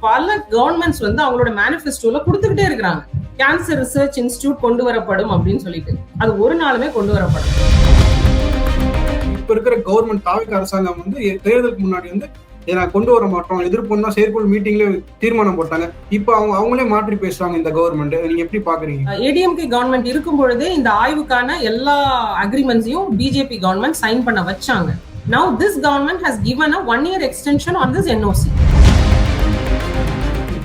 பல கவர்மெண்ட்ஸ் வந்து அவங்களோட மேனிஃபெஸ்டோல கொடுத்துக்கிட்டே இருக்கிறாங்க. கேன்சர் ரிசர்ச் இன்ஸ்டிடியூட் கொண்டு வரப்படும் அப்படின்னு சொல்லிட்டு அது ஒரு நாளுமே கொண்டு வரப்படும். இப்ப இருக்கிற கவர்மெண்ட் தாவிக அரசாங்கம் வந்து தேர்தலுக்கு முன்னாடி வந்து கொண்டு வர மாட்டோம் எதிர்ப்புன்னா செயற்குழு மீட்டிங்ல தீர்மானம் போட்டாங்க. இப்ப அவங்களே மாற்றி பேசுறாங்க இந்த கவர்மெண்ட். நீங்க எப்படி பாக்குறீங்க? ஏடிஎம்கே கவர்மெண்ட் இருக்கும் பொழுது இந்த ஆய்வுக்கான எல்லா அக்ரிமெண்ட்ஸையும் பிஜேபி கவர்மெண்ட் சைன் பண்ண வச்சாங்க. Now this government has given a 1-year extension on this NOC.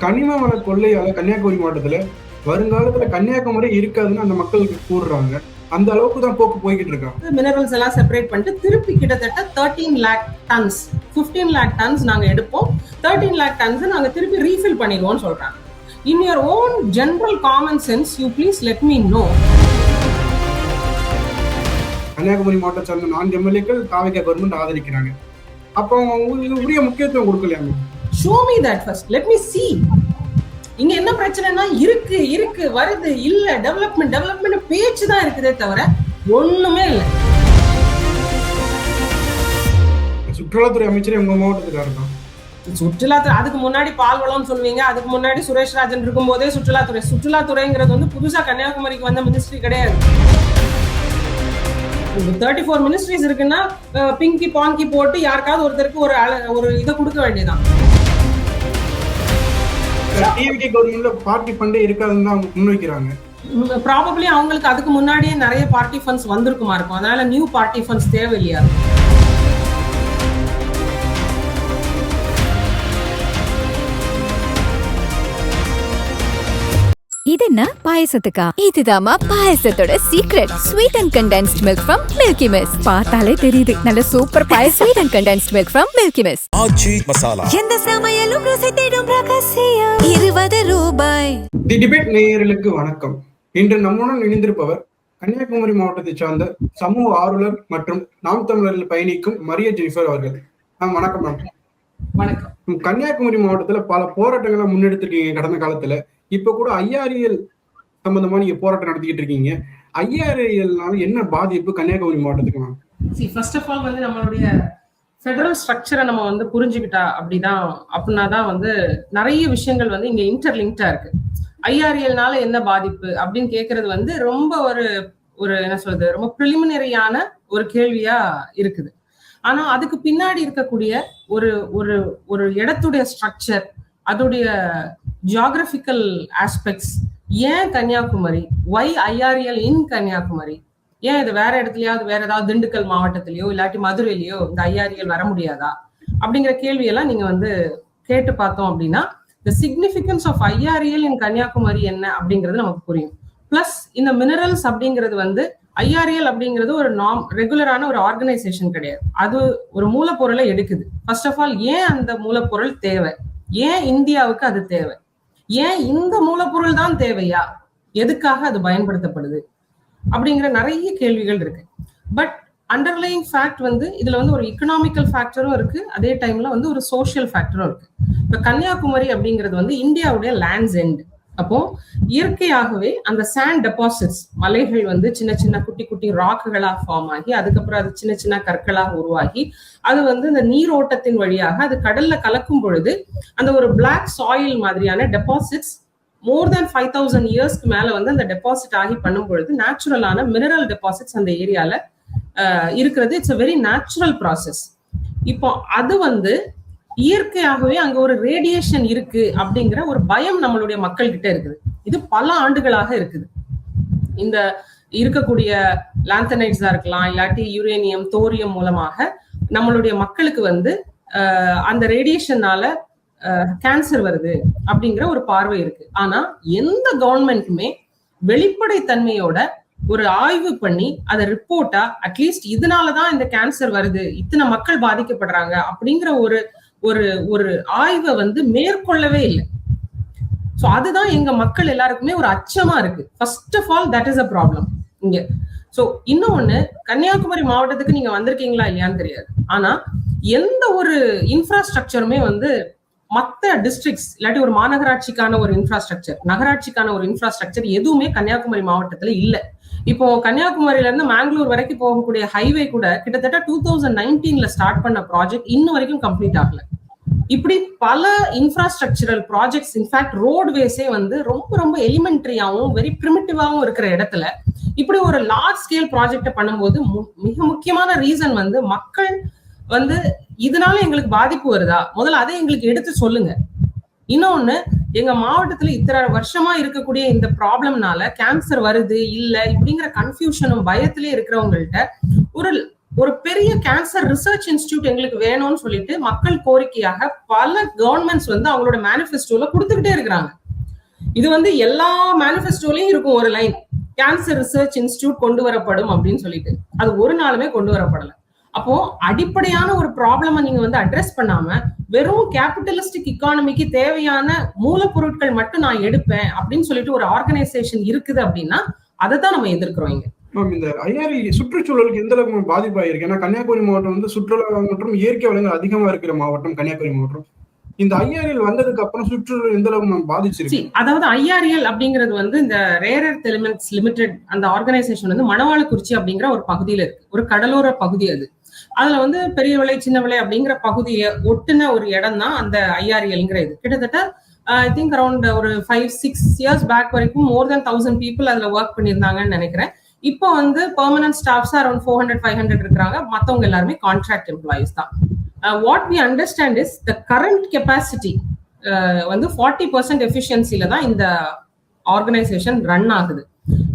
கனிம வள கொள்ளையால கன்னியாகுமரி மாவட்டத்துல வருங்காலத்துல கன்னியாகுமரி இருக்காதுன்னு அந்த மக்களுக்கு கூறுறாங்க. அந்த அளவுக்கு தான் போக்கு போய்கிட்டு இருக்காங்க. மினரல்ஸ் எல்லாம் செப்பரேட் பண்ணிட்டு திருப்பி கிட்டத்தட்ட 13 lakh tons 15 lakh tons நாங்க எடுப்போம், 13 lakh tons நாங்க திருப்பி ரீஃபில் பண்ணிடுவோம் சொல்றாங்க. In your own general common sense, you please let me know. Kanyakumari மாவட்டத்தை சேர்ந்த 4 எம்எல்ஏக்கள் தாவிக கவர்மெண்ட் ஆதரிக்கிறாங்க. அப்போ இது உரிய முக்கியத்துவம் கொடுக்கலையாங்க? Show me that first. Let me see. இங்க என்ன பிரச்சனைனா இருக்கு வருது இல்ல டெவலப்மெண்ட் பேச்சு தான் இருக்குதே தவிர ஒண்ணுமே இல்ல. சுற்றுலாத்துறை அமைச்சரே உங்க மாவட்டத்துக்காரர் தான். சுற்றுலாத்துறை அதுக்கு முன்னாடி பால்வளம் சொல்லுவீங்க, அதுக்கு முன்னாடி சுரேஷ் ராஜன் இருக்கும் போதே சுற்றுலாத்துறைங்கிறது வந்து புதுசா கன்னியாகுமரிக்கு வந்த மினிஸ்ட்ரி கிடையாது. 34 மினிஸ்ட்ரிஸ் இருக்குன்னா பிங்கி பாங்கி போட்டு யாருக்காவது ஒருத்தருக்கு ஒரு இதை கொடுக்க வேண்டியதான். டிஎம்கே கவர்மெண்ட்ல பார்ட்டி ஃபண்டே இருக்காதுன்னு தான் முன்வைக்கிறாங்க. ப்ராபபிலி அவங்களுக்கு அதுக்கு முன்னாடியே நிறைய பார்ட்டி ஃபண்ட்ஸ் வந்திருக்குமா இருக்கும். அதனால நியூ பார்ட்டி ஃபண்ட்ஸ் தேவையில்லையா? இது என்ன பாயசத்துக்கா? இதுதாமா பாயசத்தோட secret. Sweet and condensed milk from Milky Mist. பார்த்தாலே தெரியுது நல்ல சூப்பர் பாயசம். Sweet and condensed milk from Milky Mist. Aachi Masala. எந்த சமையலும் ருசி தேடும் ரகசியம். 20 ரூபாய். தி டிபேட் நேயர்களுக்கு வணக்கம். இன்று நம்முடன் இணைந்திருப்பவர் கன்னியாகுமரி மாவட்டத்தை சார்ந்த சமூக ஆர்வலர் மற்றும் நாம் தமிழரில் பயணிக்கும் மரிய ஜெனிஃபர் அவர்கள். வணக்கம் மேம். வணக்கம். கன்னியாகுமரி மாவட்டத்துல பல போராட்டங்களை முன்னெடுத்திருக்கீங்க கடந்த காலத்துல. இப்ப கூட ஐஆர்இஎல் சம்பந்தமா நீங்க போராட்டம் நடத்திக்கிட்டு இருக்கீங்க. ஐஆர்இஎல்னால என்ன பாதிப்பு கன்னியாகுமரி மாவட்டத்துக்கு? ஃபர்ஸ்ட் ஆஃப் ஆல் வந்து நம்மளுடைய ஃபெடரல் ஸ்ட்ரக்சரை நம்ம வந்து புரிஞ்சுக்கிட்டா அப்படின்னாதான் வந்து நிறைய விஷயங்கள் வந்து இங்க இன்டர்லிங்க்டா இருக்கு. ஐஆர்இஎல்னால என்ன பாதிப்பு அப்படின்னு கேட்கறது வந்து ரொம்ப ஒரு என்ன சொல்றது, ரொம்ப ப்ரிலிமினரியான ஒரு கேள்வியா இருக்குது. ஆனா அதுக்கு பின்னாடி இருக்கக்கூடிய ஒரு இடத்துடைய ஸ்ட்ரக்சர், அதோடைய ஜியோகிராபிக்கல் ஆஸ்பெக்ட்ஸ், ஏன் கன்னியாகுமரி, வை ஐஆர்இஎல் இன் கன்னியாகுமரி, ஏன் இது வேற இடத்துலயாவது வேற ஏதாவது திண்டுக்கல் மாவட்டத்திலயோ இல்லாட்டி மதுரையிலயோ இந்த ஐஆர்இஎல் வர முடியாதா அப்படிங்கிற கேள்வியெல்லாம் நீங்க வந்து கேட்டு பார்த்தோம் அப்படின்னா the significance of IREL in Kanyakumari என்ன அப்படிங்கிறது நமக்கு புரியும். பிளஸ் இந்த மினரல்ஸ் அப்படிங்கிறது வந்து ஐஆர்இஎல் அப்படிங்கிறது ஒரு ரெகுலரான ஒரு ஆர்கனைசேஷன் கிடையாது. அது ஒரு மூலப்பொருளை எடுக்குது. ஃபர்ஸ்ட் ஆஃப் ஆல் ஏன் அந்த மூலப்பொருள் தேவை, ஏன் இந்தியாவுக்கு அது தேவை, ஏன் இந்த மூலப்பொருள் தான் தேவையா, எதுக்காக அது பயன்படுத்தப்படுது அப்படிங்கிற நிறைய கேள்விகள் இருக்கு. பட் அண்டர்லைங் ஃபேக்ட் வந்து இதுல வந்து ஒரு எக்கனாமிக்கல் ஃபேக்டரும் இருக்கு, அதே டைம்ல வந்து ஒரு சோஷியல் ஃபேக்டரும் இருக்கு. இப்ப கன்னியாகுமரி அப்படிங்கிறது வந்து இந்தியாவுடைய லேண்ட்ஸ் எண்ட். அப்போ இயற்கையாகவே அந்த சாண்ட் டெபாசிட்ஸ், மலைகள் வந்து சின்ன சின்ன குட்டி குட்டி ராக்குகளா ஃபார்ம் ஆகி அதுக்கப்புறம் அது சின்ன சின்ன கற்களாக உருவாகி அது வந்து இந்த நீரோட்டத்தின் வழியாக அது கடல்ல கலக்கும் பொழுது அந்த ஒரு பிளாக் சாயில் மாதிரியான டெபாசிட்ஸ் மோர் தேன் 5000 இயர்ஸ்க்கு மேல வந்து அந்த டெபாசிட் ஆகி பண்ணும் பொழுது நேச்சுரலான மினரல் டெபாசிட்ஸ் அந்த ஏரியால இருக்கிறது. It's a very natural process. இப்போ அது வந்து இயற்கையாகவே அங்க ஒரு ரேடியேஷன் இருக்கு அப்படிங்கிற ஒரு பயம் நம்மளுடைய மக்கள் கிட்ட இருக்குது. இது பல ஆண்டுகளாக இருக்குது. இந்த இருக்கக்கூடிய லாந்தனைட்ஸா இருக்கலாம், இல்லாட்டி யுரேனியம், தோரியம் மூலமாக நம்மளுடைய மக்களுக்கு வந்து அந்த ரேடியேஷனால கேன்சர் வருது அப்படிங்கிற ஒரு பார்வை இருக்கு. ஆனா எந்த கவர்மெண்ட்டுமே வெளிப்படைத்தன்மையோட ஒரு ஆய்வு பண்ணி அதை ரிப்போர்ட்டா அட்லீஸ்ட் இதனாலதான் இந்த கேன்சர் வருது, இத்தனை மக்கள் பாதிக்கப்படுறாங்க அப்படிங்கிற ஒரு ஆய்வை வந்து மேற்கொள்ளவே இல்லை. சோ அதுதான் எங்க மக்கள் எல்லாருக்குமே ஒரு அச்சமா இருக்கு. First of all that is a problem இங்க. சோ இன்னொன்னு, கன்னியாகுமரி மாவட்டத்துக்கு நீங்க வந்திருக்கீங்களா இல்லையான்னு தெரியாது, ஆனா எந்த ஒரு இன்ஃப்ராஸ்ட்ரக்சருமே வந்து மற்ற டிஸ்ட்ரிக்ட்ஸ் இல்லாட்டி ஒரு மாநகராட்சிக்கான ஒரு இன்ஃப்ராஸ்ட்ரக்சர், நகராட்சிக்கான ஒரு இன்ஃப்ராஸ்ட்ரக்சர் எதுவுமே கன்னியாகுமரி மாவட்டத்துல இல்ல. இப்போ கன்னியாகுமரியில இருந்து மேங்களூர் வரைக்கும் போகக்கூடிய ஹைவே கூட கிட்டத்தட்ட 2019ல ஸ்டார்ட் பண்ண ப்ராஜெக்ட் இன்னும் வரைக்கும் கம்ப்ளீட் ஆகல. இப்படி பல இன்ஃப்ராஸ்ட்ரக்சரல் ப்ராஜெக்ட்ஸ், இன்ஃபேக்ட் ரோட்வேஸே வந்து ரொம்ப ரொம்ப எலிமெண்ட்ரியாவும் வெரி பிரிமிட்டிவாவும் இருக்கிற இடத்துல இப்படி ஒரு லார்ஜ் ஸ்கேல் ப்ராஜெக்ட் பண்ணும்போது மிக முக்கியமான ரீசன் வந்து மக்கள் வந்து இதனால எங்களுக்கு பாதிப்பு வருதா, முதல்ல அதை எங்களுக்கு எடுத்து சொல்லுங்க. இன்னொன்னு, எங்க மாவட்டத்துல இத்தனை வருஷமா இருக்கக்கூடிய இந்த ப்ராப்ளம்னால கேன்சர் வருது இல்ல இப்படிங்கிற கன்ஃபியூஷனும் பயத்திலே இருக்கிறவங்கள்ட்ட ஒரு பெரிய கேன்சர் ரிசர்ச் இன்ஸ்டிடியூட் எங்களுக்கு வேணும்னு சொல்லிட்டு மக்கள் கோரிக்கையாக பல கவர்மெண்ட்ஸ் வந்து அவங்களோட மேனிஃபெஸ்டோல கொடுத்துக்கிட்டே இருக்கிறாங்க. இது வந்து எல்லா மேனிஃபெஸ்டோலயும் இருக்கும் ஒரு லைன், கேன்சர் ரிசர்ச் இன்ஸ்டிடியூட் கொண்டு வரப்படும் அப்படின்னு சொல்லிட்டு. அது ஒரு நாளுமே கொண்டு வரப்படல. அப்போ அடிப்படையான ஒரு ப்ராப்ளம நீங்க வந்து அட்ரஸ் பண்ணாம வெறும் கேபிட்டலிஸ்டிக் இக்கானமிக்கு தேவையான மூலப்பொருட்கள் மட்டும் நான் எடுப்பேன் அப்படின்னு சொல்லிட்டு ஒரு ஆர்கனைசேஷன் இருக்குது அப்படின்னா அதை தான் நம்ம எதிர்க்கிறோம். இங்க இந்த ஐஆர்இ சுற்றுச்சூழலுக்கு எந்த அளவுக்கு பாதிப்பாயிருக்கு? ஏன்னா கன்னியாகுமரி மாவட்டம் வந்து சுற்றுலா மற்றும் இயற்கை வளங்கள் அதிகமா இருக்கிற மாவட்டம் கன்னியாகுமரி மாவட்டம். இந்த ஐஆர்எல் வந்ததுக்கு அப்புறம் சுற்றுச்சூழல் எந்த அளவுக்கு பாதிச்சிருக்கு? அதாவது ஐஆர்எல் அப்படிங்கிறது வந்து இந்த ரேர் எர்த் எலிமெண்ட்ஸ் லிமிடெட் அந்த ஆர்கனைசேஷன் வந்து மணவாளக்குறிச்சி அப்படிங்கிற ஒரு பகுதியில இருக்கு, ஒரு கடலோர பகுதி. அதுல வந்து பெரிய விலை சின்ன விலை அப்படிங்கிற பகுதியை ஒட்டுன ஒரு இடம் தான் அந்த ஐஆர்எல்ங்கிற இது. கிட்டத்தட்ட ஐ திங்க் அரௌண்ட் ஒரு 5-6 இயர்ஸ் பேக் வரைக்கும் மோர் தென் 1000 பீப்புள் அதுல ஒர்க் பண்ணியிருந்தாங்கன்னு நினைக்கிறேன். இப்போ வந்து பெர்மனன்ட் ஸ்டாஃப்ஸ் அரௌண்ட் 400-500 இருக்கிறாங்க. மற்றவங்க எல்லாருமே கான்ட்ராக்ட் எம்ப்ளாயிஸ் தான். What we understand is the current capacity வந்து 40% எஃபிஷியன்சில தான் இந்த ஆர்கனைசேஷன் ரன் ஆகுது.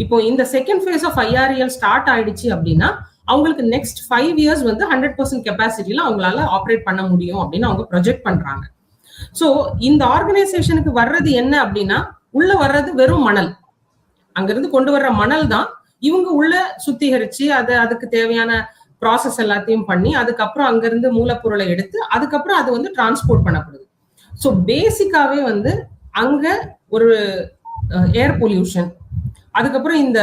இப்போ இந்த second phase of IRL start ஆயிடுச்சு அப்படின்னா அவங்களுக்கு நெக்ஸ்ட் 5 இயர்ஸ் வந்து 100% கெப்பாசிட்டில அவங்களால ஆப்ரேட் பண்ண முடியும் அப்படின்னு அவங்க ப்ரொஜெக்ட் பண்றாங்க. ஸோ இந்த ஆர்கனைசேஷனுக்கு வர்றது என்ன அப்படின்னா, உள்ள வர்றது வெறும் மணல். அங்கிருந்து கொண்டு வர்ற மணல் தான் இவங்க உள்ள சுத்திகரிச்சு அதுக்கு தேவையான ப்ராசஸ் எல்லாத்தையும் பண்ணி அதுக்கப்புறம் அங்கிருந்து மூலப்பொருளை எடுத்து அதுக்கப்புறம் அது வந்து டிரான்ஸ்போர்ட் பண்ணப்படுது. ஸோ பேசிக்காவே வந்து அங்க ஒரு ஏர் பொல்யூஷன், அதுக்கப்புறம் இந்த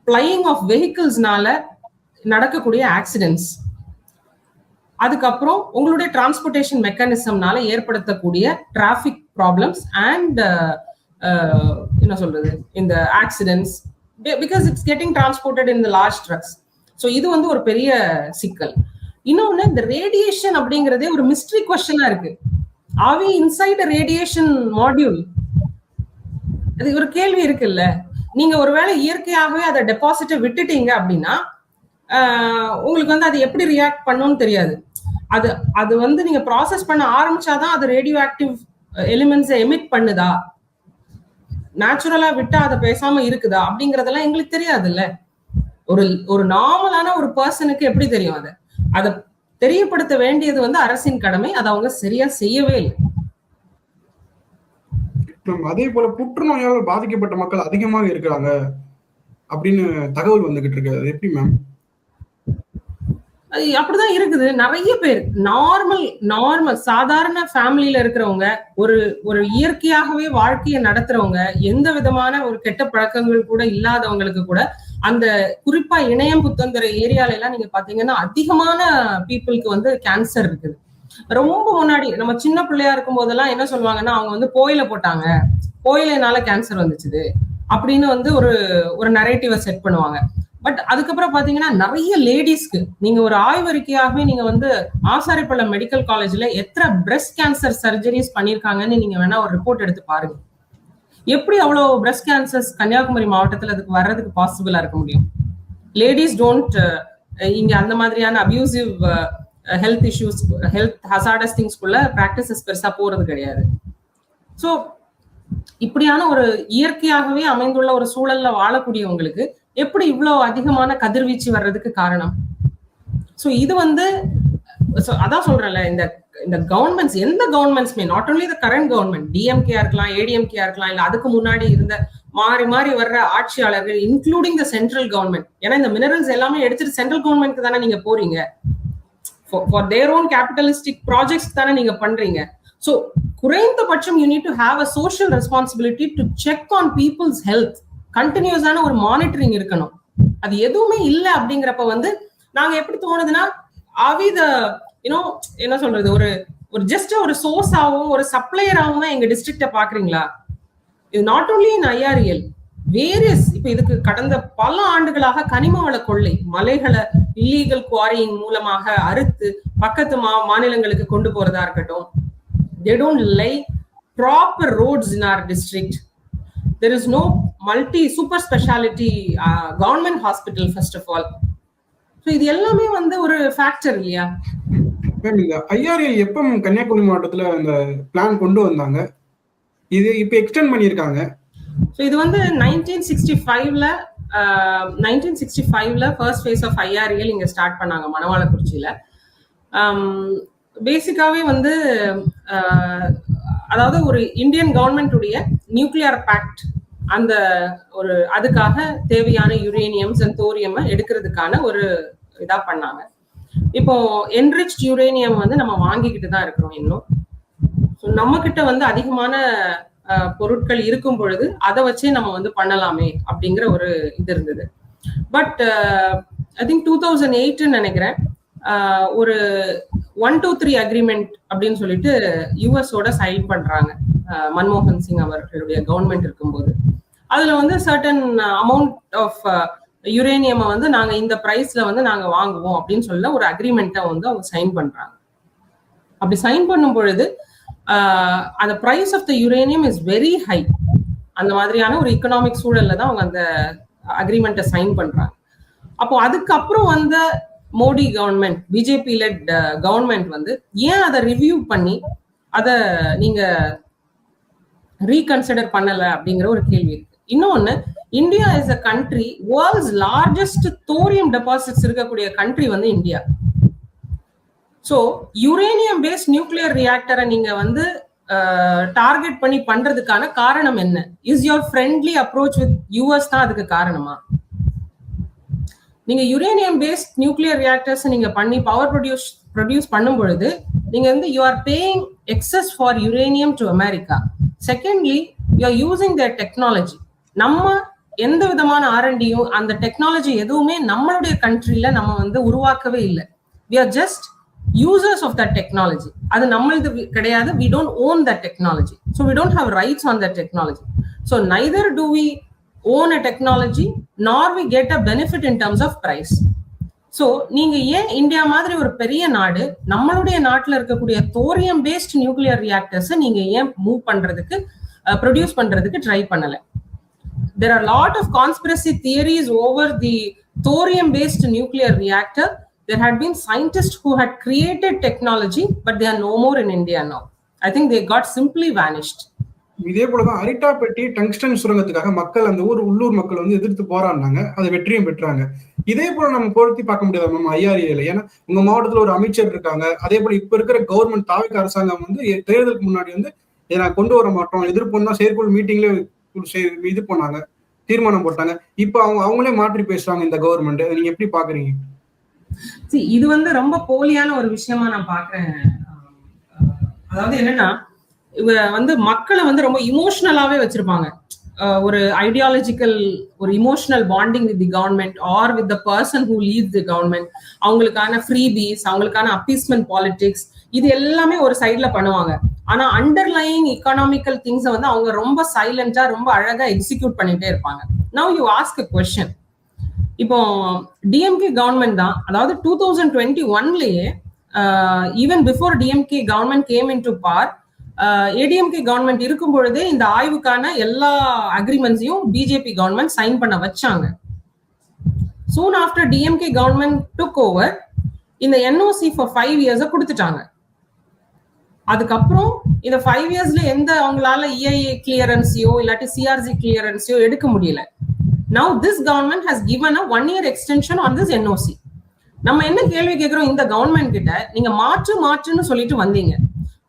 ஃப்ளையிங் ஆஃப் வெஹிக்கிள்ஸ்னால நடக்கக்கூடிய ஆக்சிடென்ட்ஸ், அதுக்கப்புறம் உங்களுடைய டிரான்ஸ்போர்டேஷன் மெக்கானிசம்னால ஏற்படுத்தக்கூடிய டிராபிக் ப்ராப்ளம்ஸ் அண்ட் என்ன சொல்றது இந்த accidents, because it's getting transported in the large trucks. So இது வந்து ஒரு பெரிய சிக்கல். இன்னொன்னு, இந்த ரேடியேஷன் அப்படிங்கிறதே ஒரு மிஸ்ட்ரி கொஸ்டினா இருக்கு. Are we inside a radiation module? அது ஒரு கேள்வி இருக்குல்ல. நீங்க ஒருவேளை இயற்கையாகவே அதை டெபாசிட்டை விட்டுட்டீங்க அப்படின்னா உங்களுக்கு வந்து அது எப்படி ரியாக்ட் பண்ணும்னு தெரியாது. அது வந்து நீங்க ப்ராசஸ் பண்ண ஆரம்பிச்சாதான் அது ரேடியோ ஆக்டிவ் எலிமெண்ட்ஸை எமிட் பண்ணுதா, நேச்சுரலா விட்டா அதை பேசாம இருக்குதா அப்படிங்கறதெல்லாம் எங்களுக்கு தெரியாதுல்ல. ஒரு நார்மலான ஒரு பர்சனுக்கு எப்படி தெரியும்? அதை தெரியப்படுத்த வேண்டியது வந்து அரசின் கடமை. அதை அவங்க சரியா செய்யவே இல்லை. அதே போல புற்றுநோயால் பாதிக்கப்பட்ட மக்கள் அதிகமாக இருக்கிறாங்க அப்படின்னு தகவல் வந்துகிட்டு இருக்கு. அது எப்படி மேம்? அப்படிதான் இருக்குது. நிறைய பேர் நார்மல் சாதாரண ஃபேமிலியில இருக்கிறவங்க, ஒரு இயற்கையாகவே வாழ்க்கையை நடத்துறவங்க, எந்த விதமான ஒரு கெட்ட பழக்கங்கள் கூட இல்லாதவங்களுக்கு கூட அந்த குறிப்பா இணையம் புத்தந்தர ஏரியால எல்லாம் நீங்க பாத்தீங்கன்னா அதிகமான பீப்புளுக்கு வந்து கேன்சர் இருக்குது. ரொம்ப முன்னாடி நம்ம சின்ன பிள்ளையா இருக்கும் போதெல்லாம் என்ன சொல்லுவாங்கன்னா, அவங்க வந்து போயில போட்டாங்க, போயிலனால கேன்சர் வந்துச்சுது அப்படின்னு வந்து ஒரு நரேட்டிவை செட் பண்ணுவாங்க. பட் அதுக்கப்புறம் பாத்தீங்கன்னா நிறைய லேடிஸ்க்கு நீங்க ஒரு ஆய்வறிக்கையாகவே நீங்க வந்து ஆசாரிப்பள்ளம் மெடிக்கல் காலேஜ்ல எத்தனை பிரஸ்ட் கேன்சர் சர்ஜரிஸ் பண்ணிருக்காங்கன்னு நீங்க வேணா ஒரு ரிப்போர்ட் எடுத்து பாருங்க. எப்படி அவ்வளவு பிரஸ்ட் கேன்சர்ஸ் கன்னியாகுமரி மாவட்டத்துல அதுக்கு வர்றதுக்கு பாசிபிளா இருக்க முடியும்? லேடிஸ் டோன்ட் இங்க அந்த மாதிரியான abusive health issues, health hazardous திங்ஸ்குள்ள பிராக்டிசஸ் பெருசா போறது கிடையாது. ஸோ இப்படியான ஒரு இயற்கையாகவே அமைந்துள்ள ஒரு சூழல்ல வாழக்கூடியவங்களுக்கு எப்படி இவ்வளவு அதிகமான கதிர்வீச்சு வர்றதுக்கு காரணம்? ஸோ இது வந்து அதான் சொல்றேன்ல, இந்த கவர்மெண்ட்ஸ், எந்த கவர்மெண்ட்ஸ்மே, not only the current government, டிஎம்கேயா இருக்கலாம், ஏடிஎம்கேயா இருக்கலாம், இல்ல அதுக்கு முன்னாடி இருந்த மாறி மாறி வர்ற ஆட்சியாளர்கள், இன்க்ளூடிங் த சென்ட்ரல் கவர்மெண்ட். ஏன்னா இந்த மினரல்ஸ் எல்லாமே எடுத்துட்டு சென்ட்ரல் கவர்மெண்ட்க்கு தானே நீங்க போறீங்க, for their own capitalistic projects தானே நீங்க பண்றீங்க. ஸோ குறைந்தபட்சம் you need to have a social responsibility to check on people's health. கண்டினியூஸான ஒரு மானிட்டரிங் இருக்கணும். அது எதுவுமே இல்லை அப்படிங்கிறப்ப வந்து நாங்க எப்படி தோணுதுன்னா, என்ன சொல்றது, ஒரு ஜஸ்ட் ஒரு சோர்ஸாவும் ஒரு சப்ளையராகவும் தான் எங்க டிஸ்ட்ரிக்ட பாக்குறீங்களா? இது not only in IRL, various. இப்ப இதுக்கு கடந்த பல ஆண்டுகளாக கனிம வள கொள்ளை, மலைகளை இல்லீகல் குவாரியிங் மூலமாக அறுத்து பக்கத்து மாநிலங்களுக்கு கொண்டு போறதா இருக்கட்டும். They don't lay proper roads in our district. There is no super speciality government hospital first of all. So இது எல்லாமே வந்து ஒரு ஃபேக்டர் இல்லையா? IRL எப்ப கன்னியாகுமரி மாவட்டத்துல அந்த பிளான் கொண்டு வந்தாங்க, இது இப்ப எக்ஸ்டெண்ட் பண்ணிருக்காங்க. ஸோ இது வந்து 1965ல ஃபர்ஸ்ட் ஃபேஸ் ஆஃப் IRL இங்க ஸ்டார்ட் பண்ணாங்க மணவாளக்குறிச்சியில. பேசிக்காவே வந்து அதாவது ஒரு இந்தியன் கவர்மெண்ட்டுடைய நியூக்ளியர் பேக்ட் அந்த ஒரு அதுக்காக தேவையான யுரேனியம்ஸ் அண்ட் தோரியம் எடுக்கிறதுக்கான ஒரு இதா பண்ணாங்க. இப்போ என்ரிச்ட் யுரேனியம் வந்து நம்ம வாங்கிக்கிட்டு தான் இருக்கிறோம் இன்னும். ஸோ நம்ம கிட்ட வந்து அதிகமான பொருட்கள் இருக்கும் பொழுது அதை வச்சே நம்ம வந்து பண்ணலாமே அப்படிங்கிற ஒரு இது இருந்தது. பட் ஐ திங்க் 2008 நினைக்கிறேன் ஒரு 123 அக்ரிமெண்ட் அப்படின்னு சொல்லிட்டு யூஎஸோட சைன் பண்றாங்க மன்மோகன் சிங் அவர்களுடைய கவர்மெண்ட் இருக்கும்போது. அதுல வந்து சர்டன் அமௌண்ட் ஆஃப் யுரேனியம் வந்து நாங்க இந்த பிரைஸ்ல வந்து நாங்க வாங்குவோம் அப்படின்னு சொல்ல ஒரு அக்ரிமெண்ட்டை வந்து அவங்க சைன் பண்றாங்க. அப்படி சைன் பண்ணும் பொழுது அந்த price of the uranium is very high. அந்த மாதிரியான ஒரு எக்கனாமிக் சூழல்ல தான் அவங்க அந்த அக்ரிமெண்ட்டை சைன் பண்றாங்க. அப்போ அதுக்கப்புறம் வந்த Modi government, BJP let government வந்து ஏன் அதை ரிவ்யூ பண்ணி அதை நீங்க ரீகன்சிடர் பண்ணல அப்படிங்கிற ஒரு கேள்வி இருக்கு. இன்னொன்னு, India is a country, world's largest thorium deposits இருக்கக்கூடிய கண்ட்ரி வந்து India. So uranium based nuclear ரியாக்டரை நீங்க வந்து டார்கெட் பண்ணி பண்றதுக்கான காரணம் என்ன? Is your friendly approach with US தான் அதுக்கு காரணமா? நீங்க யுரேனியம் பேஸ்ட் நியூக்ளியர் ரியாக்டர்ஸ் நீங்க பண்ணி பவர் ப்ரொடியூஸ் பண்ணும் பொழுது நீங்க வந்து you are paying excess for uranium to America. Secondly, you are using their technology. நம்ம எந்த விதமான R&Dயும் அந்த டெக்னாலஜி எதுவுமே நம்மளுடைய கண்ட்ரில நம்ம வந்து உருவாக்கவே இல்லை. We are just users of that technology. அது நம்மளது கிடையாது. we don't own that technology, so we don't have rights on that technology. So neither do we own a technology nor we get a benefit in terms of price. So நீங்க ஏன் India மாதிரி ஒரு பெரிய நாடு நம்மளுடைய நாட்டுல இருக்கக்கூடிய thorium paste nuclear reactors நீங்க ஏன் மூவ் பண்றதுக்கு ப்ரொடியூஸ் பண்றதுக்கு ட்ரை பண்ணல? There are a lot of conspiracy theories over the thorium based nuclear reactor. There had been scientists who had created technology, but they are no more in India now. I think they got simply vanished. இதே போலதான் Arittapatti tungsten சுரங்கத்துக்காக மக்கள் அந்த உள்ளூர் மக்கள் வந்து எதிர்த்து போராடினாங்க, அதை வெற்றியும் பெற்றாங்க. இதே போல நம்ம பொருத்தி பார்க்க முடியாது மேம் IRL. ஏன்னா உங்க மாவட்டத்துல ஒரு அமைச்சர் இருக்காங்க. அதே போல இப்ப இருக்கிற கவர்மெண்ட் தாவிக அரசாங்கம் வந்து தேர்தலுக்கு முன்னாடி வந்து இதை நான் கொண்டு வர மாட்டோம், எதிர்ப்புன்னா செயற்குழு மீட்டிங்ல இது பண்ணாங்க, தீர்மானம் போட்டாங்க. இப்ப அவங்களே மாற்றி பேசுறாங்க இந்த கவர்மெண்ட். நீங்க எப்படி பாக்குறீங்க? இது வந்து ரொம்ப போலியான ஒரு விஷயமா நான் பாக்குறேன். அதாவது என்னன்னா, இவ வந்து மக்களை வந்து ரொம்ப இமோஷனலாவே வச்சிருப்பாங்க. ஒரு ஐடியாலஜிக்கல் ஒரு emotional bonding with the government or with the person who leads the government. அவங்களுக்கான ஃப்ரீபீஸ், அவங்களுக்கான அப்பீஸ்மெண்ட் பாலிடிக்ஸ், இது எல்லாமே ஒரு சைட்ல பண்ணுவாங்க. ஆனா அண்டர்லைங் எக்கனாமிக்கல் திங்ஸை வந்து அவங்க ரொம்ப சைலண்டா ரொம்ப அழகா எக்ஸிக்யூட் பண்ணிட்டே இருப்பாங்க. Now you ask a question. இப்போ டிஎம்கே கவர்மெண்ட் தான், அதாவது 2021லயே even before DMK government came in to power, ADMK government இருக்கும் பொழுதே இந்த ஆய்வுக்கான எல்லா அக்ரிமெண்ட்ஸையும் பிஜேபி கவர்மெண்ட் சைன் பண்ண வச்சாங்க. சூன் after DMK government took over, இந்த என்ஓசி ஃபார் 5 years கொடுத்துட்டாங்க. அதுக்கப்புறம் இந்த 5 yearsல எந்த அவங்களால EIA கிளியரன்ஸையோ இல்லாட்டி CRZ கிளியரன்ஸையோ எடுக்க முடியல. Now this government has given a 1-year extension on this NOC. நம்ம என்ன கேள்வி கேட்கிறோம் இந்த கவர்மெண்ட் கிட்ட? நீங்க மாற்றுன்னு சொல்லிட்டு வந்தீங்க.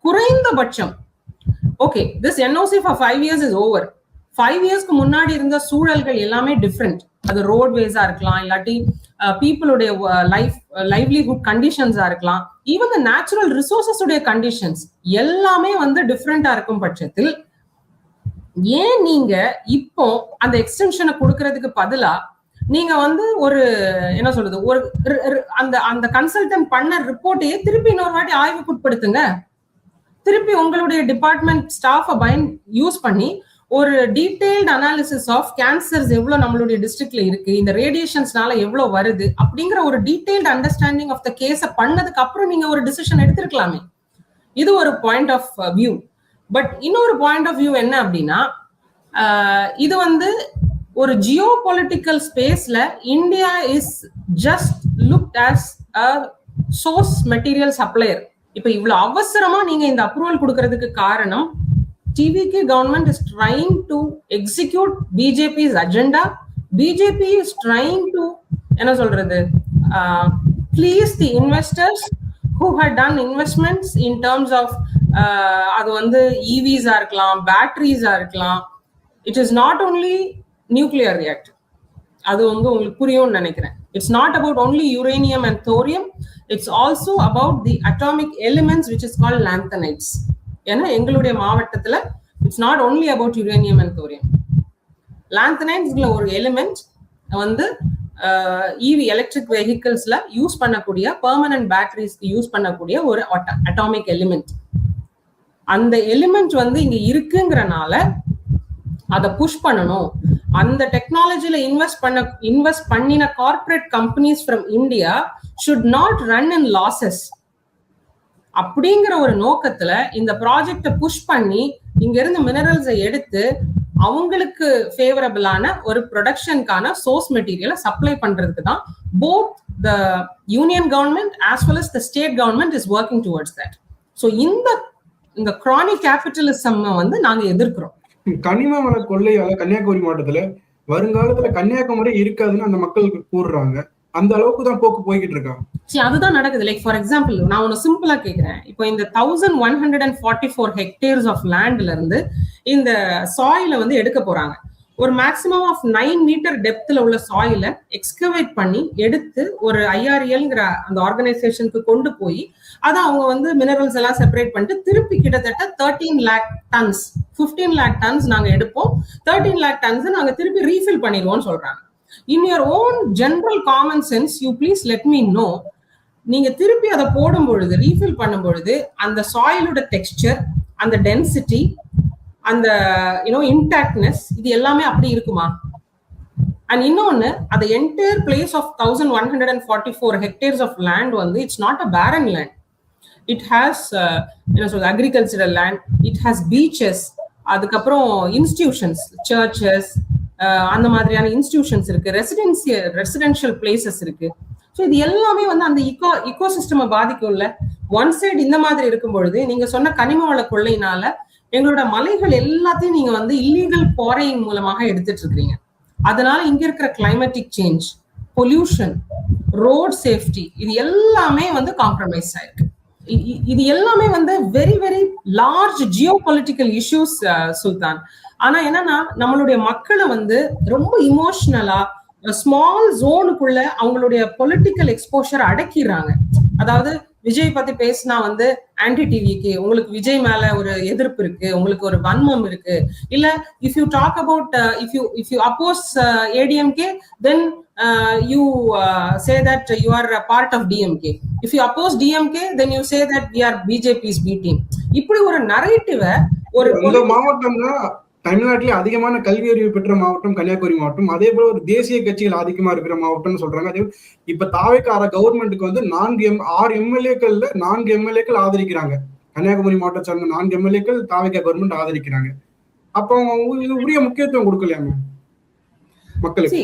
குறைந்தபட்சம் okay, this NOC for 5 years is over. 5 yearsக்கு முன்னாடி இருந்த சூழல்கள் எல்லாமே டிஃப்ரெண்ட். அது ரோட்வேஸா இருக்கலாம், இல்லாட்டி பீப்புளுடைய லைவ்லிஹுட் கண்டிஷன்ஸா இருக்கலாம், ஈவன் த நேச்சுரல் ரிசோர்சஸ் உடைய கண்டிஷன்ஸ் எல்லாமே வந்து டிஃப்ரெண்டா இருக்கும் பட்சத்தில் ஏன் நீங்க இப்போ அந்த எக்ஸ்டென்ஷனை கொடுக்கறதுக்கு பதிலா நீங்க வந்து ஒரு என்ன சொல்றது, ஒரு அந்த கன்சல்டன்ட் பண்ண ரிப்போர்ட்டையே திருப்பி இன்னொரு வாட்டி ஆய்வுக்கு உட்படுத்துங்க. திருப்பி உங்களுடைய டிபார்ட்மெண்ட் ஸ்டாஃபை யூஸ் பண்ணி ஒரு டீடைல்டு அனாலிசிஸ் ஆஃப் கேன்சர்ஸ் எவ்வளவு நம்மளுடைய டிஸ்ட்ரிக்ட்ல இருக்கு, இந்த ரேடியேஷன்ஸ்னால எவ்வளவு வருது அப்படிங்கிற ஒரு டீடைல்டு அண்டர்ஸ்டாண்டிங் ஆஃப் த கேஸ பண்ணதுக்கு அப்புறம் நீங்க ஒரு டிசிஷன் எடுத்திருக்கலாமே. இது ஒரு பாயிண்ட் ஆஃப் வியூ. பட் இன்னொரு பாயிண்ட் ஆஃப் வியூ என்ன அப்படின்னா, இது வந்து ஒரு ஜியோ பொலிட்டிக்கல் ஸ்பேஸ்ல India is just looked as a source material supplier. இப்ப இவ்வளவு அவசரமா நீங்க இந்த அப்ரூவல் கொடுக்கறதுக்கு காரணம், TVK government is trying to execute BJP's agenda. BJP is trying to என்ன சொல்றது, please the investors who had done investments in terms of அது வந்து EVs இருக்கலாம், பேட்டரிஸ் இருக்கலாம். It is not only nuclear reactor. அது வந்து உங்களுக்கு புரியும்னு நினைக்கிறேன். It's not about only uranium and thorium. It's also about the atomic elements which is called lanthanides. ஏன்னா எங்களுடைய மாவட்டத்துல it's not only about uranium and thorium. லாந்தனைட்ஸ்ல ஒரு எலிமெண்ட் வந்து இவி எலக்ட்ரிக் வெஹிக்கிள்ஸ்ல யூஸ் பண்ணக்கூடிய பெர்மனன்ட் பேட்டரிஸ்க்கு யூஸ் பண்ணக்கூடிய ஒரு அட்டாமிக் எலிமெண்ட். அந்த எலிமெண்ட் வந்து இங்க இருக்குங்கிறனால அதை புஷ் பண்ணணும். அந்த டெக்னாலஜில இன்வெஸ்ட் பண்ணின corporate companies from India should not run in losses அப்படிங்கிற ஒரு நோக்கத்துல இந்த ப்ராஜெக்ட புஷ் பண்ணி இங்க இருந்து மினரல்ஸை எடுத்து அவங்களுக்கு ஃபேவரபிளான ஒரு ப்ரொடக்ஷனுக்கான சோர்ஸ் மெட்டீரியலை சப்ளை பண்றதுக்கு தான் both the union government as well as the state government is working towards that. So இந்த கிரானிக் கேபிட்டலிசம் வந்து நாங்க எதிர்க்கிறோம். கனிம வள கொள்ளையால கன்னியாகுமரி மாவட்டத்துல வருங்காலத்துல கன்னியாகுமரி இருக்காதுன்னு அந்த மக்களுக்கு கூறுறாங்க. அந்த அளவுக்கு தான் போக்கு போய்கிட்டு இருக்காங்க. சரி, அதுதான் நடக்குது. லைக் ஃபார் எக்ஸாம்பிள் நான் ஒன்னு சிம்பிளா கேக்குறேன். இப்போ இந்த 1144 ஹெக்டேர்ஸ் ஆஃப் லேண்ட்ல இருந்து இந்த சாயில வந்து எடுக்க போறாங்க. ஒரு மேக்சிமம் ஆஃப் 9 மீட்டர் டெப்த்ல உள்ள சாயில எக்ஸ்கவேட் பண்ணி எடுத்து ஒரு IRELங்கிற அந்த ஆர்கனைசேஷனுக்கு கொண்டு போய் அதை அவங்க வந்து மினரல்ஸ் எல்லாம் செப்பரேட் பண்ணிட்டு திருப்பி கிட்டத்தட்ட 13 lakh tons 15 lakh tons நாங்க எடுப்போம், 13 lakh tons நாங்க திருப்பி ரீஃபில் பண்ணிடுவோம்னு சொல்றாங்க. In your own general common sense, you please let me know, நீங்க திருப்பி அதை போடும் பொழுது ரீஃபில் பண்ணும் பொழுது அந்த சாயிலோட டெக்ஸ்சர், அந்த டென்சிட்டி, அந்த இன்டாக்ட்னஸ் இது எல்லாமே அப்படி இருக்குமா? அண்ட் இன்னொன்னு, அந்த entire place of 1144 hectares of land வந்து it's not a barren land. It has agricultural land, it has beaches, அதுக்கப்புறம் இன்ஸ்டிடியூஷன்ஸ், சர்ச்சஸ், அந்த மாதிரியான இன்ஸ்டிடியூஷன்ஸ் இருக்கு, ரெசிடென்ஷியல் பிளேசஸ் இருக்கு. ஸோ இது எல்லாமே வந்து அந்த இக்கோசிஸ்டமை பாதிக்கும்ல. ஒன் சைடு இந்த மாதிரி இருக்கும் பொழுது நீங்க சொன்ன கனிம வள கொள்ளையினால எங்களோட மலைகள் எல்லாத்தையும் நீங்க வந்து இல்லீகல் பாரிங் மூலமாக எடுத்துட்டு இருக்கீங்க. அதனால இங்க இருக்கிற climatic change, pollution, road safety இது எல்லாமே வந்து காம்ப்ரமைஸ் ஆயிருக்கு. இது எல்லாமே வந்து very very large geo political issues சுல்தான். ஆனா என்னன்னா நம்மளுடைய மக்களை வந்து ரொம்ப இமோஷனலா ஸ்மால் ஜோனுக்குள்ள அவங்களுடைய பொலிட்டிக்கல் எக்ஸ்போஷர் அடக்கிடுறாங்க. அதாவது விஜய் பத்தி பேசினா வந்து ஆன்டி டிவிக்கு உங்களுக்கு விஜய் மேல ஒரு எதிர்ப்பு இருக்கு, உங்களுக்கு ஒரு வன்மம் இருக்கு. இல்ல if you talk about if you oppose ADMK then you say that you are a part of DMK. If you oppose DMK then you say that we are BJP's B team. இப்படி ஒரு நரேட்டிவ ஒரு மாவட்டம் தான் தமிழ்நாட்டிலே அதிகமான கல்வி அறிவு பெற்ற மாவட்டம் கன்னியாகுமரி மாவட்டம். அதே போல ஒரு தேசிய கட்சிகள் அதிகமா இருக்கிற மாவட்டம்னு சொல்றாங்க. அதே இப்ப தாவேக்கார கவர்மெண்ட்டுக்கு வந்து 6 MLAக்கள்ல 4 MLAக்கள் ஆதரிக்கிறாங்க. கன்னியாகுமரி மாவட்டத்தை சேர்ந்த 4 MLAக்கள் தாவேக்கா கவர்மெண்ட் ஆதரிக்கிறாங்க. அப்போ இது உரிய முக்கியத்துவம் கொடுக்கலையாங்க மக்களுக்கு?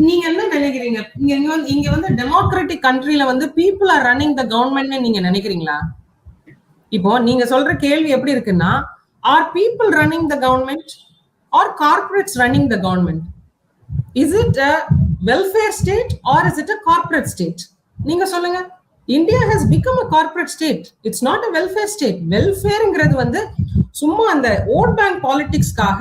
நீங்க என்ன நினைக்கிறீங்க? இங்க வந்து டெமோக்ராட்டிக் கண்ட்ரில வந்து people are running the government நீங்க நினைக்கிறீங்களா? இப்போ நீங்க சொல்ற கேள்வி எப்படி இருக்குன்னா, are people running the government or corporates running the government? Is it a welfare state or is it a corporate state? நீங்க சொல்லுங்க. India has become a corporate state. It's not a welfare state. Welfareங்கிறது வந்து சும்மா அந்த vote bank பாலிடிக்ஸ்க்காக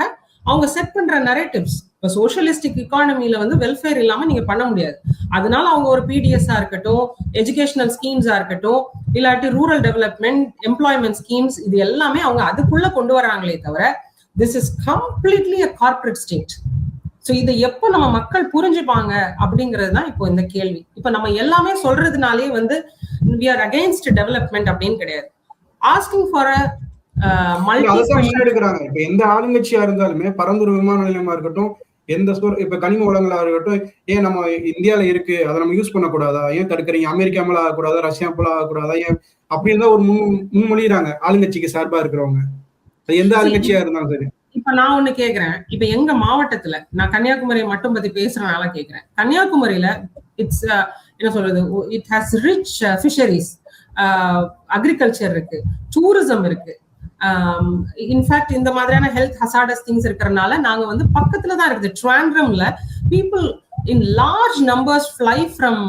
அவங்க set பண்ற narratives. இப்போ socialistic இக்கானமில வந்து welfare இல்லாம நீங்க பண்ண முடியாது. அதனால அவங்க ஒரு PDS-ஆ இருக்கட்டும், எஜுகேஷனல் ஸ்கீம்ஸா இருக்கட்டும், இல்லாட்டி ரூரல் டெவலப்மெண்ட், எம்ப்ளாய்மெண்ட் ஸ்கீம்ஸ், இது எல்லாமே அவங்க அதுக்குள்ள கொண்டு வர்றாங்களே தவிர this is completely a corporate state. So இதை எப்போ நம்ம மக்கள் புரிஞ்சுப்பாங்க அப்படிங்கிறது தான் இப்போ இந்த கேள்வி. இப்போ நம்ம எல்லாமே சொல்றதுனாலே வந்து we are against development அப்படின்னு கிடையாது. Asking for a எடுக்கிறாங்க. இப்ப எந்த ஆளுங்கட்சியா இருந்தாலுமே பரந்தூர் விமான நிலையமா இருக்கட்டும், எந்த இப்ப கனிம வளங்களா இருக்கட்டும், ஏன் நம்ம இந்தியால இருக்கு அதை நம்ம யூஸ் பண்ணக்கூடாதா, ஏன் தடுக்கிறீங்க, அமெரிக்கா மேல ஆகக்கூடாதா, ரஷ்யா போல ஆகக்கூடாதா, ஏன் அப்படி இருந்தா ஒரு முன்மொழிகிறாங்க ஆளுங்கட்சிக்கு சார்பா இருக்கிறவங்க, எந்த ஆளுங்கட்சியா இருந்தாலும் சரி. இப்ப நான் ஒண்ணு கேக்குறேன், இப்ப எங்க மாவட்டத்துல நான் கன்னியாகுமரி மட்டும் பத்தி பேசுறதுனால கேக்குறேன். கன்னியாகுமரியில இட்ஸ் என்ன சொல்றது, it has rich fisheries, agriculture இருக்கு, டூரிசம் இருக்கு. இன்ஃபேக்ட் இந்த மாதிரியான ஹெல்த் ஹசார்டஸ் திங்ஸ் இருக்கிறதுனால நாங்க வந்து பக்கத்துல தான் இருக்குது. ட்ராண்ட்ரம்ல people in large numbers fly from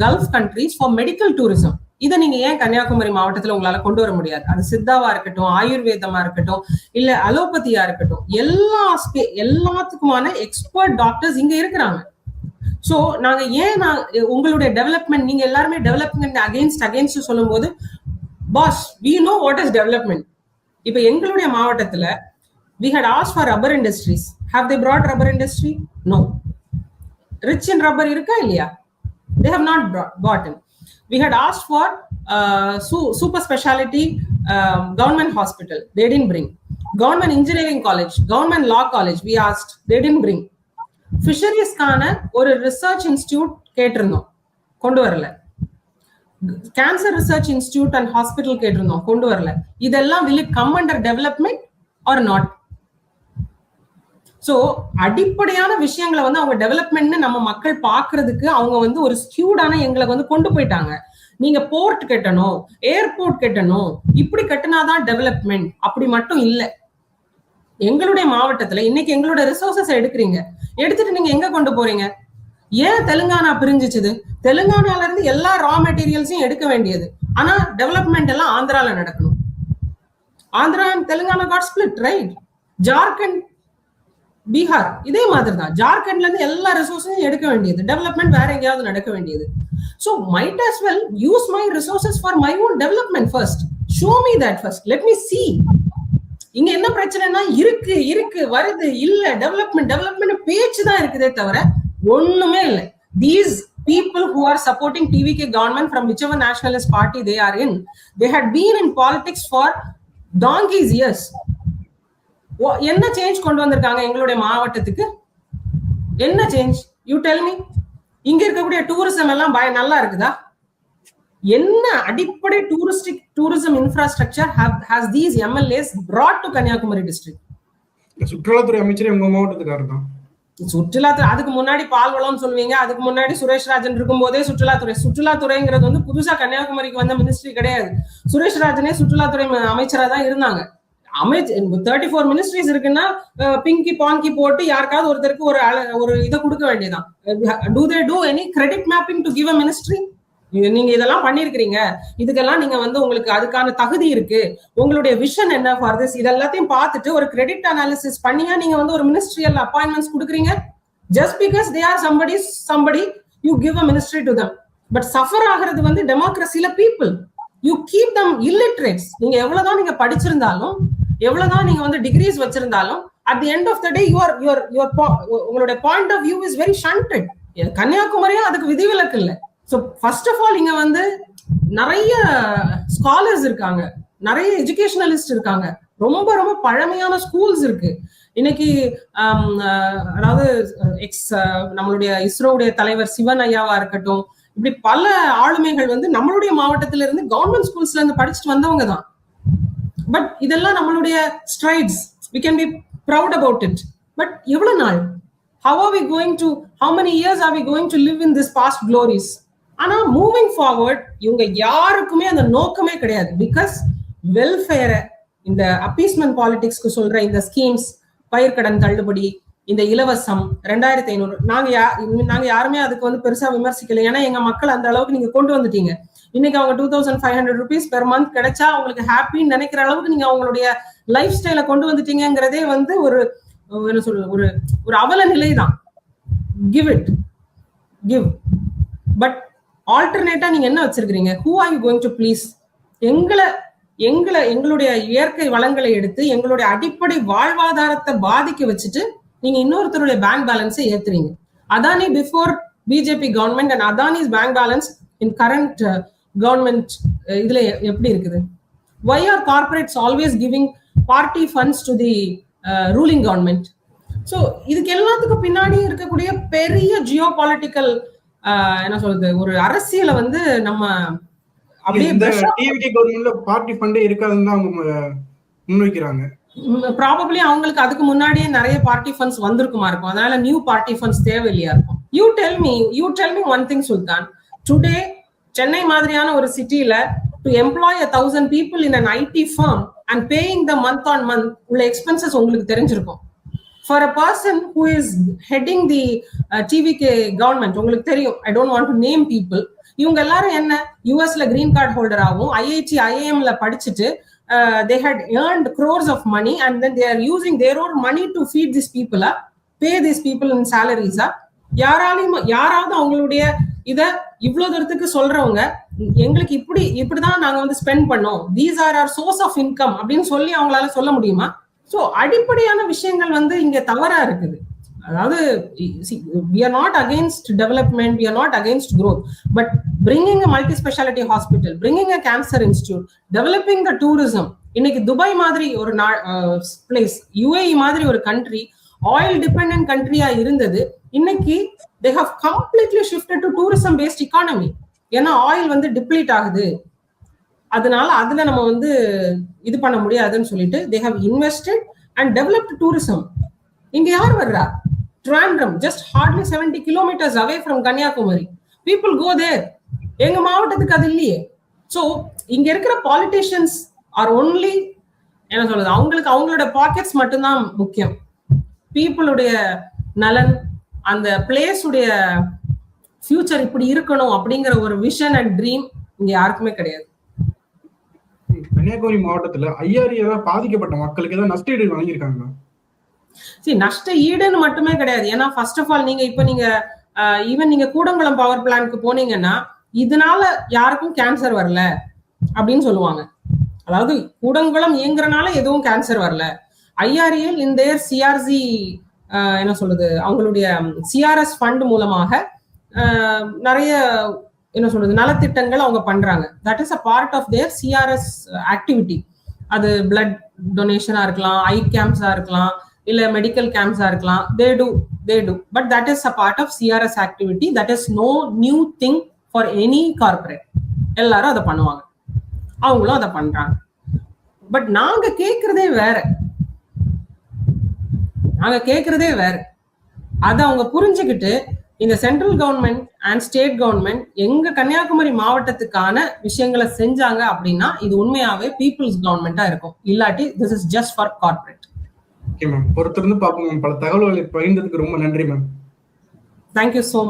Gulf countries for medical tourism. இதை நீங்க ஏன் கன்னியாகுமரி மாவட்டத்துல உங்களால கொண்டு வர முடியாது? அது சித்தாவா இருக்கட்டும், ஆயுர்வேதமா இருக்கட்டும், இல்ல அலோபதியா இருக்கட்டும், எல்லாத்துக்குமான எக்ஸ்பர்ட் டாக்டர்ஸ் இங்க இருக்கிறாங்க. சோ நாங்க ஏன் உங்களுடைய டெவலப்மெண்ட், நீங்க எல்லாருமே டெவலப்மெண்ட் அகேன்ஸ்ட் சொல்லும் போது, pass we know what is development. இப்ப எங்களுடைய மாவட்டத்துல we had asked for rubber industries. Have they brought rubber industry? No. Rich in rubber இருக்கா இல்லையா? They have not brought in. We had asked for super speciality government hospital. They didn't bring. Government engineering college, government law college, we asked. They didn't bring. Fisheries கான ஒரு research institute கேட்டிருந்தோம், கொண்டு வரல. Cancer research institute and hospital கேட்டிருந்தோம், கொண்டு வரல. இதெல்லாம் will it come under development or not? So அடிப்படையான விஷயங்களை வந்து அவங்க டெவலப்மெண்ட் நம்ம மக்கள் பாக்குறதுக்கு அவங்க வந்து ஒரு ஸ்கியூடான எங்களை வந்து கொண்டு போயிட்டாங்க. நீங்க போர்ட் கட்டணும், ஏர்போர்ட் கட்டணும், இப்படி கட்டினாதான் டெவலப்மெண்ட், அப்படி மட்டும் இல்ல. எங்களுடைய மாவட்டத்துல இன்னைக்கு எங்களோட ரிசோர்சஸ் எடுக்கிறீங்க, எடுத்துட்டு நீங்க எங்க கொண்டு போறீங்க? ஏன் தெலுங்கானா பிரிஞ்சிச்சுது? தெலுங்கானால இருந்து எல்லா ரா மெட்டீரியல்ஸையும் எடுக்க வேண்டியது, ஆனா டெவலப்மெண்ட் எல்லாம் ஆந்திரால நடக்கணும். Andhra and Telangana got split, right? Jharkhand, Bihar இதே மாதிரி தான். ஜார்க்கண்ட்ல இருந்து எல்லா ரிசோர்ஸையும் எடுக்க வேண்டியது, டெவலப்மெண்ட் வேற எங்கேயாவது நடக்க வேண்டியது. So might as well use my resources for my own development first. Show me that first. Let me see. இங்க என்ன பிரச்சனைனா, இருக்கு வருது இல்ல, டெவலப்மெண்ட் பேச்சு தான் இருக்குதே தவிர ஒண்ணுமே இல்ல. These people who are supporting TVK government from whichever nationalist party they are in, they had been in politics for donkeys years. என்ன சேஞ்ச் கொண்டு வந்திருக்காங்க எங்களுடைய மாவட்டத்துக்கு? என்ன சேஞ்ச்? You tell me. இங்க இருக்கக்கூடிய டூரிசம் எல்லாம் நல்லா இருக்குதா? என்ன அடிப்படை tourism infrastructure has these MLAs brought to Kanyakumari district? சுற்றுலாத்துறை அமைச்சரே உங்க மாவட்டத்துக்காரர் தான். சுற்றுலாத்துறை அதுக்கு முன்னாடி பால்வளம் சொல்லுவீங்க, அதுக்கு முன்னாடி சுரேஷ் ராஜன் இருக்கும் போதே சுற்றுலாத்துறைங்கிறது வந்து புதுசா கன்னியாகுமரிக்கு வந்த மினிஸ்ட்ரி கிடையாது. சுரேஷ் ராஜனே சுற்றுலாத்துறை அமைச்சரா தான் இருந்தாங்க. 34 மினிஸ்ட்ரிஸ் இருக்குன்னா பிங்கி பாங்கி போட்டு யாருக்காவது ஒருத்தருக்கு ஒரு இதை கொடுக்க வேண்டியதான். Do they do any credit mapping to give a ministry? நீங்க இதெல்லாம் பண்ணிருக்கீங்க, இதுக்கெல்லாம் நீங்க வந்து உங்களுக்கு அதுக்கான தகுதி இருக்கு, உங்களுடைய விஷன் என்ன ஃபார் திஸ், இதெல்லாத்தையும் பார்த்துட்டு ஒரு கிரெடிட் அனாலிசிஸ் பண்ணியா நீங்க வந்து ஒரு மினிஸ்ட்ரியல் அப்பாயின்மெண்ட்ஸ் கொடுக்குறீங்க? Just because they are somebody you give a ministry to them. But suffer ஆகிறது வந்து டெமோக்ரஸில people. You keep them illiterates. நீங்க எவ்வளவுதான் நீங்க படிச்சிருந்தாலும், எவ்வளவுதான் நீங்க வந்து டிகிரிஸ் வச்சிருந்தாலும், at the end of the day உங்களுடைய point of view is very stunted. கன்னியாகுமரியும் அதுக்கு விதிவிலக்கு இல்லை. ஸோ ஃபர்ஸ்ட் ஆஃப் ஆல் இங்க வந்து நிறைய ஸ்காலர்ஸ் இருக்காங்க, நிறைய எஜுகேஷனலிஸ்ட் இருக்காங்க, ரொம்ப ரொம்ப பழமையான ஸ்கூல்ஸ் இருக்கு. இன்னைக்கு அதாவது நம்மளுடைய இஸ்ரோவுடைய தலைவர் சிவன் ஐயாவா இருக்கட்டும், இப்படி பல ஆளுமைகள் வந்து நம்மளுடைய மாவட்டத்தில இருந்து கவர்மெண்ட் ஸ்கூல்ஸ்ல இருந்து படிச்சுட்டு வந்தவங்க தான். பட் இதெல்லாம் நம்மளுடைய straights, we can be proud about it. But எவ்வளவு நாள்? how many years are we going to live in this past glories? ஆனா மூவிங் ஃபார்வர்ட் இவங்க யாருக்குமே அந்த நோக்கமே கிடையாது. பிகாஸ் வெல்ஃபேரை, இந்த அப்பீஸ்மெண்ட் பாலிடிக்ஸ்க்கு சொல்ற இந்த ஸ்கீம்ஸ், பயிர்க்கடன் தள்ளுபடி, இந்த இலவசம் 2500, நாங்க யாருமே அதுக்கு வந்து பெருசா விமர்சிக்கல. ஏன்னா எங்க மக்கள் அந்த அளவுக்கு நீங்க கொண்டு வந்துட்டீங்க. இன்னைக்கு அவங்க 2500 rupees பெர் மந்த் கிடைச்சா அவங்களுக்கு ஹாப்பின்னு நினைக்கிற அளவுக்கு நீங்க அவங்களுடைய லைஃப் ஸ்டைலை கொண்டு வந்துட்டீங்கிறதே வந்து ஒரு என்ன சொல்றது, ஒரு அவல நிலை தான். கிவ் பட் ஆல்டர்னேட்டா நீங்க என்ன வச்சிருக்கீங்க? who are you going to please? எங்களுடைய இயற்கை வளங்களை எடுத்து எங்களுடைய அடிப்படை வாழ்வாதாரத்தை பாதிக்க வச்சுட்டு நீங்க இன்னொருத்தருடைய பேங்க் பேலன்ஸை ஏத்துறீங்க. Adani before BJP government and Adani's bank balance in current government இதுல எப்படி இருக்குது? why are corporates always giving party funds to the ruling government? So இதுக்கு எல்லாத்துக்கும் பின்னாடி இருக்கக்கூடிய பெரிய ஜியோ பொலிட்டிக்கல் என்ன சொல்றது ஒரு அரசியலை வந்து நம்ம அப்படியே டிவிடி கவர்மெண்ட்ல பார்ட்டி ஃபண்டே இருக்காதுன்னு தான் அவங்க முன்வைக்கிறாங்க. ப்ராபப்ளி அவங்களுக்கு அதுக்கு முன்னாடியே நிறைய பார்ட்டி ஃபண்ட்ஸ் வந்திருக்குமா இருக்கும், அதனால நியூ பார்ட்டி ஃபண்ட்ஸ் தேவையில்லையா இருக்கும். You tell me one thing Sultan, today Chennai மாதிரியான ஒரு சிட்டில to employee 1000 people in an IT firm and paying the month on month உள்ள எக்ஸ்பென்சஸ் உங்களுக்கு தெரிஞ்சிருக்கும். For a person who is heading the TVK government, உங்களுக்கு தெரியும், I don't want to name people, இவங்க எல்லாரும் என்ன யூஎஸ்ல கிரீன் கார்டு ஹோல்டர் ஆகும், IIT IIMல படிச்சுட்டு they had earned crores of money and then they are using their own money to feed these people up, pay these people in salaries up. யாராவது அவங்களுடைய இத இவ்வளவு தூரத்துக்கு சொல்றவங்க எங்களுக்கு இப்படிதான் நாங்க வந்து ஸ்பெண்ட் பண்ணோம், these are our source of income அப்படின்னு சொல்லி அவங்களால சொல்ல முடியுமா? ஸோ அடிப்படையான விஷயங்கள் வந்து இங்க தவறா இருக்குது. அதாவது we are not against development, we are not against growth, but bringing a multi-speciality hospital, bringing a cancer institute, developing the tourism. இன்னைக்கு துபாய் மாதிரி ஒரு பிளேஸ், UAE மாதிரி ஒரு கண்ட்ரி ஆயில் டிபெண்டன்ட் கண்ட்ரியா இருந்தது, இன்னைக்கு they have completely shifted to tourism based economy. ஏன்னா oil வந்து deplete ஆகுது, அதனால அதுல நம்ம வந்து இது பண்ண முடியாதுன்னு சொல்லிட்டு they have invested and developed tourism. இங்க யார் வர்றா? Trivandrum, just hardly 70 kilometers away from Kanyakumari. People go there. எங்க மாவட்டத்துக்கு அது இல்லையே. ஸோ இங்க இருக்கிற politicians are only என்ன சொல்றது, அவங்களோட பாக்கெட்ஸ் மட்டும்தான் முக்கியம். பீப்புளுடைய நலன், அந்த பிளேஸ் உடைய ஃபியூச்சர் இப்படி இருக்கணும் அப்படிங்கிற ஒரு விஷன் அண்ட் ட்ரீம் இங்க யாருக்குமே கிடையாது. கன்னியாகுமரி மாவட்டத்துல ஐஆர்ஏ பாதிக்கப்பட்ட மக்களுக்கு ஏதாவது நஷ்ட ஈடு வழங்கியிருக்காங்களா? சரி, நஷ்ட ஈடுன்னு மட்டுமே கிடையாது. ஏன்னா ஃபர்ஸ்ட் ஆஃப் ஆல் நீங்க ஈவன் நீங்க கூடங்குளம் பவர் பிளான்ட்க்கு போனீங்கன்னா இதனால யாருக்கும் கேன்சர் வரல அப்படின்னு சொல்லுவாங்க. அதாவது கூடங்குளம் இயங்குறனால எதுவும் கேன்சர் வரல. ஐஆர்ஏ இந்த சிஆர்சி என்ன சொல்றது, அவங்களுடைய சிஆர்எஸ் ஃபண்ட் மூலமாக நிறைய என்ன சொல்றது நலத்திட்டங்கள் அவங்க பண்றாங்க. That is a part of their CRS activity. அது பிளட் டொனேஷனா இருக்கலாம், ஐ கேம்ப்ஸா இருக்கலாம், இல்ல மெடிக்கல் கேம்ப்ஸா இருக்கலாம். they do but that is a part of CRS activity. that is no new thing for any corporate. எல்லாரும் அதை பண்ணுவாங்க, அவங்களும் அதை பண்றாங்க. பட் நாங்க கேட்கறதே வேற. அதை அவங்க புரிஞ்சுக்கிட்டு இந்த central government and state government எங்க கன்னியாகுமரி மாவட்டத்துக்கான விஷயங்களை செஞ்சாங்க அப்படின்னா இது உண்மையாவே பீப்புள்ஸ் கவர்மெண்டா இருக்கும். இல்லாட்டி this is just for corporate. Okay ma'am, பொறுத்திருந்து பார்ப்போம் மேம். பல தகவல்களை பகிர்ந்ததுக்கு ரொம்ப நன்றி மேம். Thank you so much.